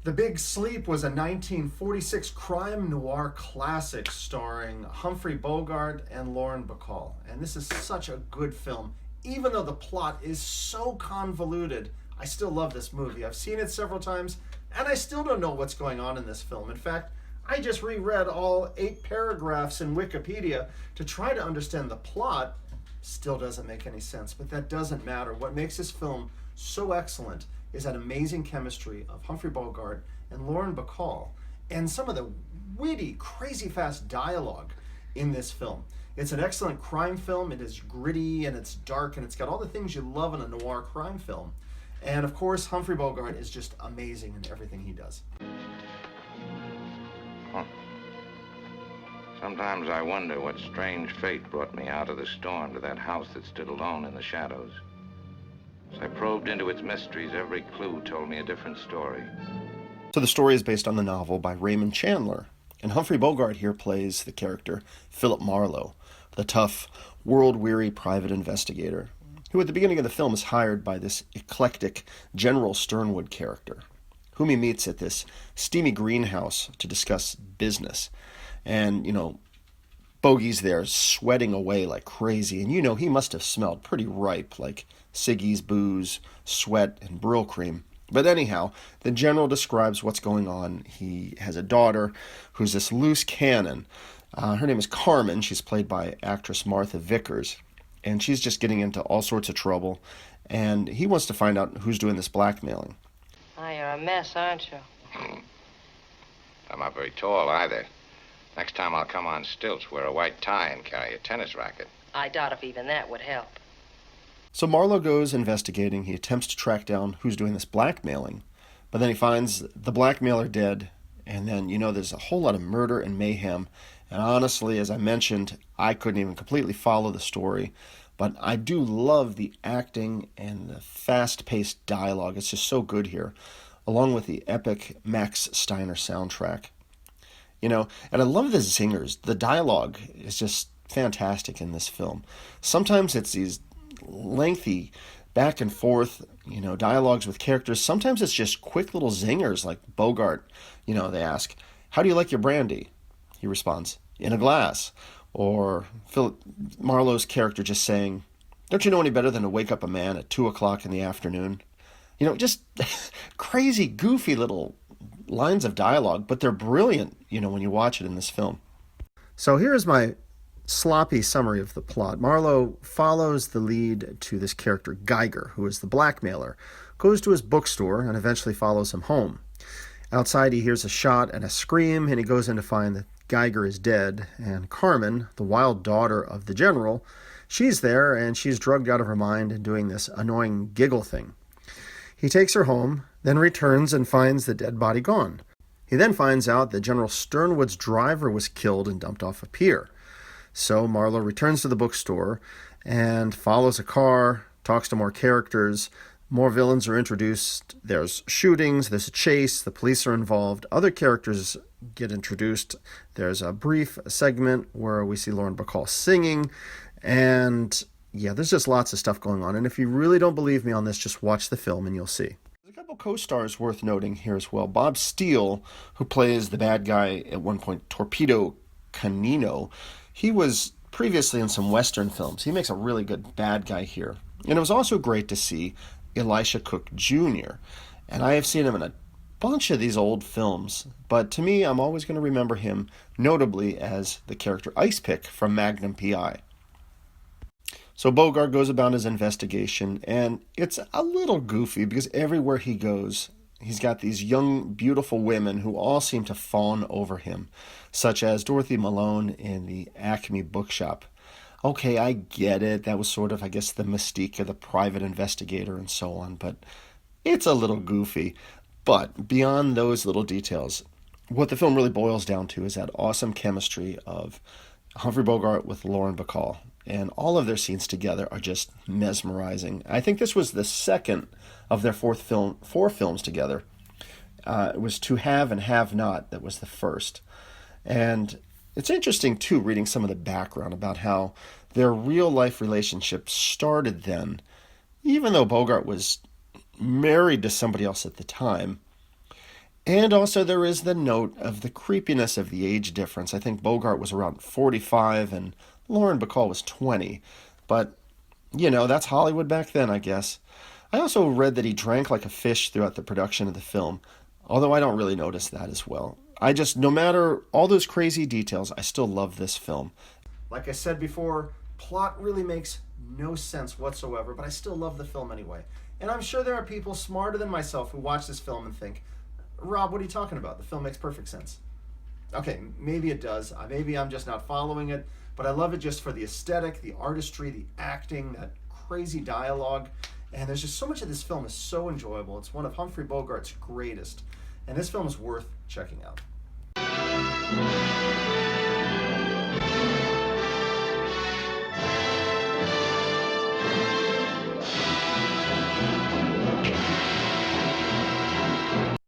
The Big Sleep was a 1946 crime noir classic starring Humphrey Bogart and Lauren Bacall. And this is such a good film. Even though the plot is so convoluted, I still love this movie. I've seen it several times, and I still don't know what's going on in this film. In fact, I just reread all 8 paragraphs in Wikipedia to try to understand the plot. Still doesn't make any sense, but that doesn't matter. What makes this film so excellent is that amazing chemistry of Humphrey Bogart and Lauren Bacall, and some of the witty, crazy fast dialogue in this film. It's an excellent crime film. It is gritty and it's dark and it's got all the things you love in a noir crime film. And of course, Humphrey Bogart is just amazing in everything he does. Huh. Sometimes I wonder what strange fate brought me out of the storm to that house that stood alone in the shadows. As I probed into its mysteries, every clue told me a different story. So the story is based on the novel by Raymond Chandler, and Humphrey Bogart here plays the character Philip Marlowe, the tough, world-weary private investigator, who at the beginning of the film is hired by this eclectic General Sternwood character, whom he meets at this steamy greenhouse to discuss business. And, Bogie's there sweating away like crazy, and he must have smelled pretty ripe, like ciggies, booze, sweat, and Brylcreem. But anyhow, the general describes what's going on. He has a daughter who's this loose cannon. Her name is Carmen. She's played by actress Martha Vickers, and she's just getting into all sorts of trouble, and he wants to find out who's doing this blackmailing. Oh, you're a mess, aren't you? I'm not very tall either. Next time I'll come on stilts, wear a white tie, and carry a tennis racket. I doubt if even that would help. So Marlowe goes investigating. He attempts to track down who's doing this blackmailing, but then he finds the blackmailer dead, and then, there's a whole lot of murder and mayhem. And honestly, as I mentioned, I couldn't even completely follow the story, but I do love the acting and the fast-paced dialogue. It's just so good here, along with the epic Max Steiner soundtrack. And I love the zingers. The dialogue is just fantastic in this film. Sometimes it's these lengthy back and forth, dialogues with characters. Sometimes it's just quick little zingers like Bogart. They ask, "How do you like your brandy?" He responds, "In a glass." Or Philip Marlowe's character just saying, "Don't you know any better than to wake up a man at 2 o'clock in the afternoon?" Just crazy, goofy little lines of dialogue, but they're brilliant, when you watch it in this film. So here is my sloppy summary of the plot. Marlowe follows the lead to this character, Geiger, who is the blackmailer, goes to his bookstore and eventually follows him home. Outside, he hears a shot and a scream, and he goes in to find that Geiger is dead, and Carmen, the wild daughter of the general, she's there, and she's drugged out of her mind and doing this annoying giggle thing. He takes her home, then returns and finds the dead body gone. He then finds out that General Sternwood's driver was killed and dumped off a pier. So Marlowe returns to the bookstore and follows a car, talks to more characters. More villains are introduced. There's shootings, there's a chase, the police are involved. Other characters get introduced. There's a brief segment where we see Lauren Bacall singing. And there's just lots of stuff going on. And if you really don't believe me on this, just watch the film and you'll see. There's a couple co-stars worth noting here as well. Bob Steele, who plays the bad guy at one point, Torpedo Canino. He was previously in some Western films. He makes a really good bad guy here. And it was also great to see Elisha Cook Jr. And I have seen him in a bunch of these old films, but to me, I'm always going to remember him notably as the character Ice Pick from Magnum P.I. So Bogart goes about his investigation, and it's a little goofy because everywhere he goes, he's got these young, beautiful women who all seem to fawn over him, such as Dorothy Malone in the Acme bookshop. Okay, I get it. That was sort of, I guess, the mystique of the private investigator and so on, but it's a little goofy. But beyond those little details, what the film really boils down to is that awesome chemistry of Humphrey Bogart with Lauren Bacall. And all of their scenes together are just mesmerizing. I think this was the second of their four films together. It was To Have and Have Not that was the first. And it's interesting, too, reading some of the background about how their real-life relationship started then, even though Bogart was married to somebody else at the time. And also there is the note of the creepiness of the age difference. I think Bogart was around 45 and Lauren Bacall was 20. But, that's Hollywood back then, I guess. I also read that he drank like a fish throughout the production of the film, although I don't really notice that as well. No matter all those crazy details, I still love this film. Like I said before, plot really makes no sense whatsoever, but I still love the film anyway. And I'm sure there are people smarter than myself who watch this film and think, Rob, what are you talking about? The film makes perfect sense. Okay, maybe it does. Maybe I'm just not following it, but I love it just for the aesthetic, the artistry, the acting, that crazy dialogue. And there's just so much of this film is so enjoyable. It's one of Humphrey Bogart's greatest. And this film is worth checking out.